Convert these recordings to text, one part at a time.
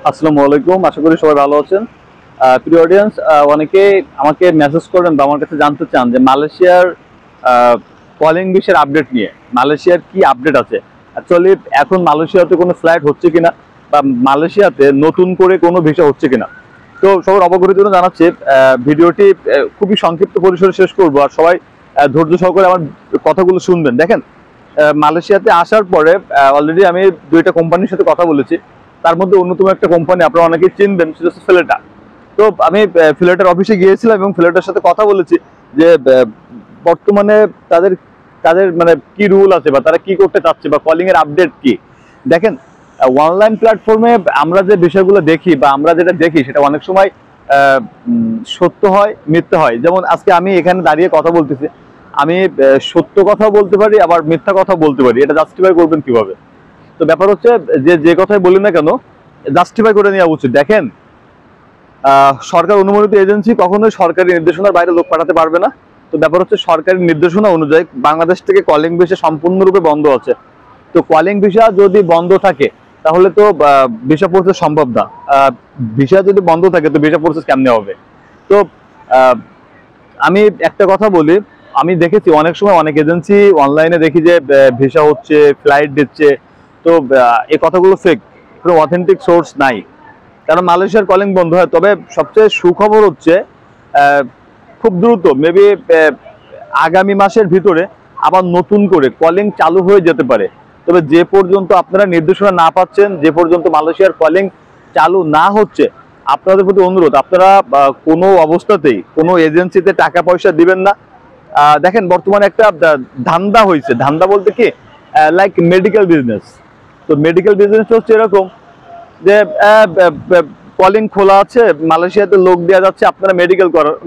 আসসালামু আলাইকুম, আশা করি সবাই ভালো আছেন। প্রিয় অডিয়েন্স, অনেকে আমাকে মেসেজ করেন বা আমার কাছে জানতে চান যে মালয়েশিয়ার কলিং ভিসার আপডেট নিয়ে। মালয়েশিয়ার কি আপডেট আছে, অ্যাকচুয়ালি এখন মালয়েশিয়াতে কোনো ফ্লাইট হচ্ছে কিনা বা মালয়েশিয়াতে নতুন করে কোনো ভিসা হচ্ছে কিনা। তো সবার অবগতির জন্য জানাচ্ছি, ভিডিওটি খুবই সংক্ষিপ্ত পরিসরে শেষ করবো, আর সবাই ধৈর্য সহকারে আমার কথাগুলো শুনবেন। দেখেন, মালয়েশিয়াতে আসার পরে অলরেডি আমি দুইটা কোম্পানির সাথে কথা বলেছি। তার মধ্যে অন্যতম একটা কোম্পানি আপনারা অনেকেই চিনবেন, সেটা হচ্ছে ফিলেটা। তো আমি ফিলেটার অফিসে গিয়েছিলাম এবং ফিলেটার সাথে কথা বলেছি যে বর্তমানে তাদের তাদের মানে কি রুল আছে বা তারা কি করতে চাচ্ছে বা কলিং এর আপডেট কি। দেখেন, অনলাইন প্ল্যাটফর্মে আমরা যে বিষয়গুলো দেখি বা আমরা যেটা দেখি সেটা অনেক সময় সত্য হয়, মিথ্যা হয়। যেমন আজকে আমি এখানে দাঁড়িয়ে কথা বলতেছি, আমি সত্য কথা বলতে পারি, আবার মিথ্যা কথা বলতে পারি। এটা জাস্টিফাই করবেন কিভাবে? তো ব্যাপার হচ্ছে যে কথাই বলি না কেন, জাস্টিফাই করে নেওয়া উচিত। দেখেন, সরকার অনুমোদিত এজেন্সি কখনোই সরকারি নির্দেশনার বাইরে লোক পাঠাতে পারবে না। তো ব্যাপার হচ্ছে সরকারি নির্দেশনা অনুযায়ী বাংলাদেশ থেকে কলিং ভিসা সম্পূর্ণরূপে বন্ধ আছে। তো কলিং ভিসা যদি বন্ধ থাকে তাহলে তো ভিসা প্রসেস সম্ভব না। ভিসা যদি বন্ধ থাকে তো ভিসা প্রসেস কেমনে হবে? তো আমি একটা কথা বলি, আমি দেখেছি অনেক সময় অনেক এজেন্সি অনলাইনে দেখি যে ভিসা হচ্ছে, ফ্লাইট দিচ্ছে। তো এই কথাগুলো ফেক, কোনো অথেন্টিক সোর্স নাই। কারণ মালয়েশিয়ার কলিং বন্ধ হয়। তবে সবচেয়ে সুখবর হচ্ছে খুব দ্রুত, মেবি আগামী মাসের ভিতরে আবার নতুন করে কলিং চালু হয়ে যেতে পারে। তবে যে পর্যন্ত আপনারা নির্দেশনা না পাচ্ছেন, যে পর্যন্ত মালয়েশিয়ার কলিং চালু না হচ্ছে, আপনাদের প্রতি অনুরোধ, আপনারা কোনো অবস্থাতেই কোনো এজেন্সিতে টাকা পয়সা দিবেন না। দেখেন, বর্তমানে একটা ধান্দা হয়েছে। ধান্দা বলতে কি, লাইক মেডিকেল বিজনেস। তো মেডিকেল বিজনেস হচ্ছে এরকম যে কলিং খোলা আছে, মালয়েশিয়াতে লোক দেওয়া যাচ্ছে, আপনারা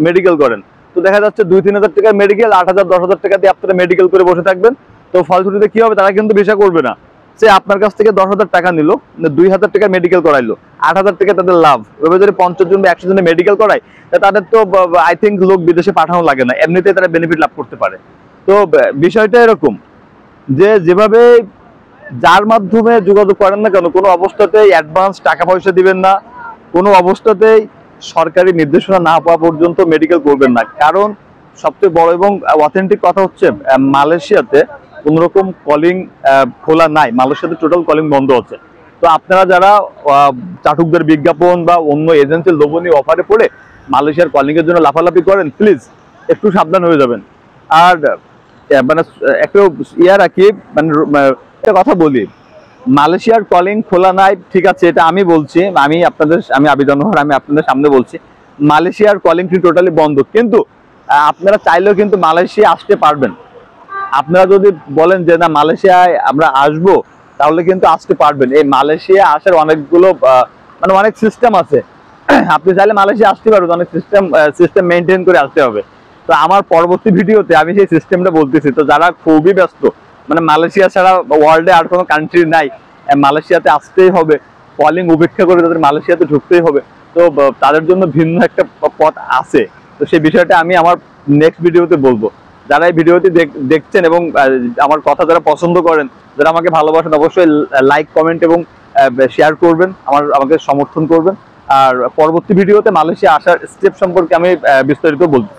মেডিকেল করেন। তো দেখা যাচ্ছে 2-3 হাজার টাকার মেডিকেল, 8,000-10,000 টাকা দিয়ে আপনারা মেডিকেল করে বসে থাকবেন। তো ফলশ্রুতিতে কি হবে, তারা কিন্তু ভিসা করবে না। সে আপনার কাছ থেকে 10,000 টাকা নিল, 2,000 টাকা মেডিকেল করাইলো, 8,000 টাকা তাদের লাভ। ওইভাবে যদি 50 জন বা 100 জনে মেডিকেল করায়, তাদের তো আই থিঙ্ক লোক বিদেশে পাঠানো লাগে না, এমনিতে তারা বেনিফিট লাভ করতে পারে। তো বিষয়টা এরকম যে যেভাবে যার মাধ্যমে যোগাযোগ করেন না কেন, কোনো অবস্থাতেই অ্যাডভান্স টাকা পয়সা দিবেন না, কোনো অবস্থাতেই সরকারি নির্দেশনা না পাওয়া পর্যন্ত মেডিকেল করবেন না। কারণ সবচেয়ে বড় এবং অথেন্টিক কথা হচ্ছে, মালয়েশিয়াতে কোন রকম কলিং খোলা নাই, মালয়েশিয়াতে টোটাল কলিং বন্ধ আছে। তো আপনারা যারা চাটুকদের বিজ্ঞাপন বা অন্য এজেন্সির লোভনীয় অফারে পড়ে মালয়েশিয়ার কলিং এর জন্য লাফালাফি করেন, প্লিজ একটু সাবধান হয়ে যাবেন। আর মানে একটু ইয়া রাখি, মানে একটা কথা বলি, মালয়েশিয়ার কলিং খোলা নাই, ঠিক আছে, এটা আমি বলছি, আমি আবিদান নোহার, আমি আপনাদের সামনে বলছি মালয়েশিয়ার কলিংটি টোটালি বন্ধ। কিন্তু আপনারা চাইলেও কিন্তু মালয়েশিয়া আসতে পারবেন। আপনারা যদি বলেন যে না মালয়েশিয়ায় আমরা আসবো, তাহলে কিন্তু আসতে পারবেন। এই মালয়েশিয়া আসার অনেকগুলো মানে অনেক সিস্টেম আছে। আপনি চাইলে মালয়েশিয়া আসতে পারবেন, অনেক সিস্টেম মেনটেন করে আসতে হবে। তো আমার পরবর্তী ভিডিওতে আমি সেই সিস্টেমটা বলতেছি। তো যারা খুবই ব্যস্ত, মানে মালয়েশিয়া ছাড়া ওয়ার্ল্ডে আর কোনো কান্ট্রি নাই, মালয়েশিয়াতে আসতেই হবে, কলিং উপেক্ষা করে তাদের মালয়েশিয়াতে ঢুকতেই হবে, তো তাদের জন্য ভিন্ন একটা পথ আছে। তো সেই বিষয়টা আমি আমার নেক্সট ভিডিওতে বলবো। যারা এই ভিডিওটি দেখছেন এবং আমার কথা যারা পছন্দ করেন, যারা আমাকে ভালোবাসেন, অবশ্যই লাইক, কমেন্ট এবং শেয়ার করবেন, আমাকে সমর্থন করবেন। আর পরবর্তী ভিডিওতে মালয়েশিয়া আসার স্টেপ সম্পর্কে আমি বিস্তারিত বলবো।